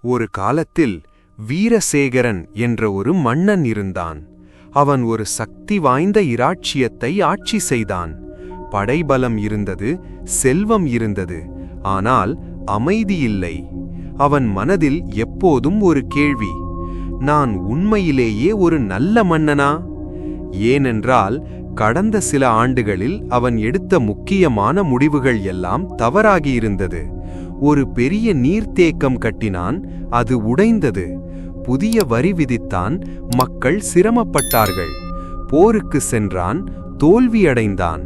ஒரு காலத்தில் வீரசேகரன் என்ற ஒரு மன்னன் இருந்தான். அவன் ஒரு சக்தி வாய்ந்த இராச்சியத்தை ஆட்சி செய்தான். படைபலம் இருந்தது, செல்வம் இருந்தது, ஆனால் அமைதியில்லை. அவன் மனதில் எப்போதும் ஒரு கேள்வி: நான் உண்மையிலேயே ஒரு நல்ல மன்னனா? ஏனென்றால் கடந்த சில ஆண்டுகளில் அவன் எடுத்த முக்கியமான முடிவுகள் எல்லாம் தவறாகியிருந்தது. ஒரு பெரிய நீர்த்தேக்கம் கட்டினான், அது உடைந்தது. புதிய வரி விதித்தான், மக்கள் சிரமப்பட்டார்கள். போருக்கு சென்றான், தோல்வியடைந்தான்.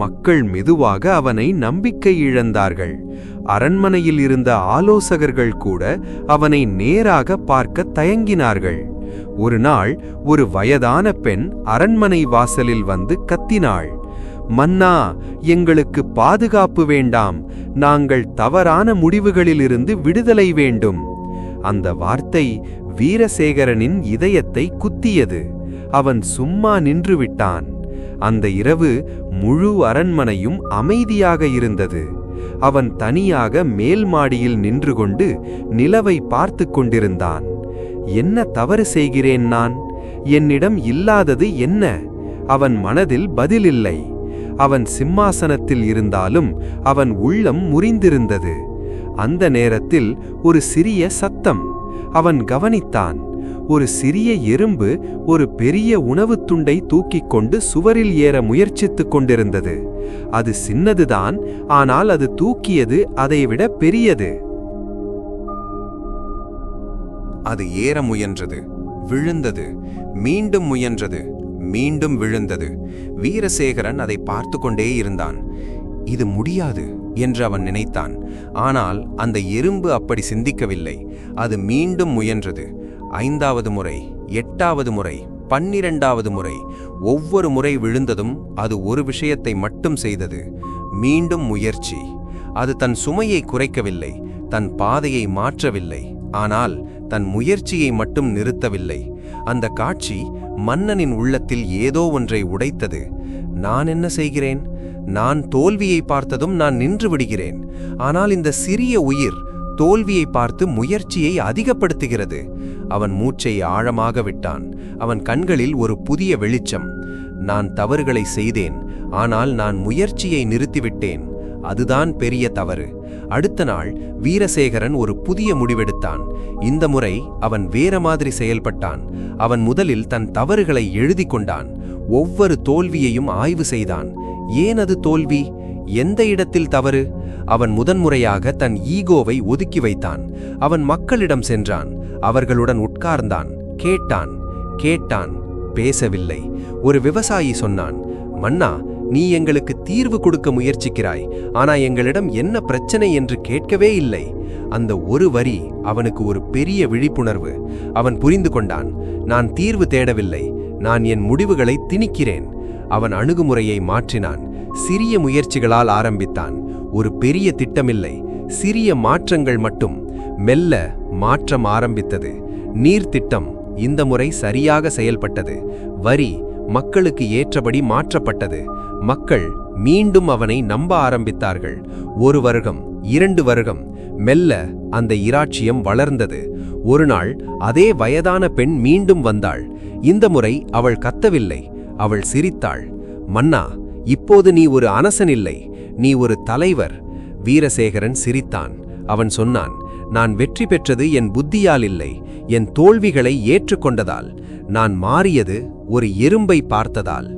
மக்கள் மெதுவாக அவனை நம்பிக்கை இழந்தார்கள். அரண்மனையில் இருந்த ஆலோசகர்கள் கூட அவனை நேராக பார்க்க தயங்கினார்கள். ஒரு நாள் ஒரு வயதான பெண் அரண்மனை வாசலில் வந்து கத்தினாள்: மன்னா, எங்களுக்கு பாதுகாப்பு வேண்டாம், நாங்கள் தவறான முடிவுகளிலிருந்து விடுதலை வேண்டும். அந்த வார்த்தை வீரசேகரனின் இதயத்தை குத்தியது. அவன் சும்மா நின்று விட்டான். அந்த இரவு முழு அரண்மனையும் அமைதியாக இருந்தது. அவன் தனியாக மேல் மாடியில் நின்று கொண்டு நிலவை பார்த்து கொண்டிருந்தான். என்ன தவறு செய்கிறேன் நான்? என்னிடம் இல்லாதது என்ன? அவன் மனதில் பதிலில்லை. அவன் சிம்மாசனத்தில் இருந்தாலும் அவன் உள்ளம் முறிந்திருந்தது. அந்த நேரத்தில் ஒரு சிறிய சத்தம். அவன் கவனித்தான். ஒரு சிறிய எறும்பு ஒரு பெரிய உணவுத் துண்டை தூக்கிக் கொண்டு சுவரில் ஏற முயற்சித்துக் கொண்டிருந்தது. அது சின்னதுதான், ஆனால் அது தூக்கியது அதைவிட பெரியது. அது ஏற முயன்றது, விழுந்தது, மீண்டும் முயன்றது, மீண்டும் விழுந்தது. வீரசேகரன் அதை பார்த்து கொண்டே இருந்தான். இது முடியாது என்று அவன் நினைத்தான். ஆனால் அந்த எறும்பு அப்படி சிந்திக்கவில்லை. அது மீண்டும் முயன்றது. 5வது முறை, 8வது முறை, 12வது முறை. ஒவ்வொரு முறை விழுந்ததும் அது ஒரு விஷயத்தை மட்டும் செய்தது: மீண்டும் முயற்சி. அது தன் சுமையை குறைக்கவில்லை, தன் பாதையை மாற்றவில்லை, ஆனால் தன் முயற்சியை மட்டும் நிறுத்தவில்லை. அந்த காட்சி மன்னனின் உள்ளத்தில் ஏதோ ஒன்றை உடைத்தது. நான் என்ன செய்கிறேன்? நான் தோல்வியை பார்த்ததும் நான் நின்று விடுகிறேன். ஆனால் இந்த சிறிய உயிர் தோல்வியை பார்த்து முயற்சியை அதிகப்படுத்துகிறது. அவன் மூச்சை ஆழமாக விட்டான். அவன் கண்களில் ஒரு புதிய வெளிச்சம். நான் தவறுகளை செய்தேன், ஆனால் நான் முயற்சியை நிறுத்திவிட்டேன். அதுதான் பெரிய தவறு. அடுத்த நாள் வீரசேகரன் ஒரு புதிய முடிவெடுத்தான். இந்த முறை அவன் வேற மாதிரி செயல்பட்டான். அவன் முதலில் தன் தவறுகளை எழுதி கொண்டான். ஒவ்வொரு தோல்வியையும் ஆய்வு செய்தான். ஏன் அது தோல்வி? எந்த இடத்தில் தவறு? அவன் முதன்முறையாக தன் ஈகோவை ஒதுக்கி வைத்தான். அவன் மக்களிடம் சென்றான். அவர்களுடன் உட்கார்ந்தான். கேட்டான், பேசவில்லை. ஒரு விவசாயி சொன்னான்: மன்னா, நீ எங்களுக்கு தீர்வு கொடுக்க முயற்சிக்கிறாய், ஆனா எங்களிடம் என்ன பிரச்சனை என்று கேட்கவே இல்லை. அந்த ஒரு வரி அவனுக்கு ஒரு பெரிய விழிப்புணர்வு. அவன் புரிந்து கொண்டான்: நான் தீர்வு தேடவில்லை, நான் என் முடிவுகளை திணிக்கிறேன். அவன் அணுகுமுறையை மாற்றினான். சிறிய முயற்சிகளால் ஆரம்பித்தான். ஒரு பெரிய திட்டமில்லை, சிறிய மாற்றங்கள் மட்டும். மெல்ல மாற்றம் ஆரம்பித்தது. நீர்த்திட்டம் இந்த முறை சரியாக செயல்பட்டது. வரி மக்களுக்கு ஏற்றபடி மாற்றப்பட்டது. மக்கள் மீண்டும் அவனை நம்ப ஆரம்பித்தார்கள். 1 வருடம், 2 வருடம். மெல்ல அந்த இராச்சியம் வளர்ந்தது. ஒரு நாள் அதே வயதான பெண் மீண்டும் வந்தாள். இந்த முறை அவள் கத்தவில்லை, அவள் சிரித்தாள். மன்னா, இப்போது நீ ஒரு அரசன் இல்லை, நீ ஒரு தலைவர். வீரசேகரன் சிரித்தான். அவன் சொன்னான்: நான் வெற்றி பெற்றது என் புத்தியால் இல்லை, என் தோல்விகளை ஏற்றுக்கொண்டதால். நான் மாறியது ஒரு எறும்பை பார்த்ததால்.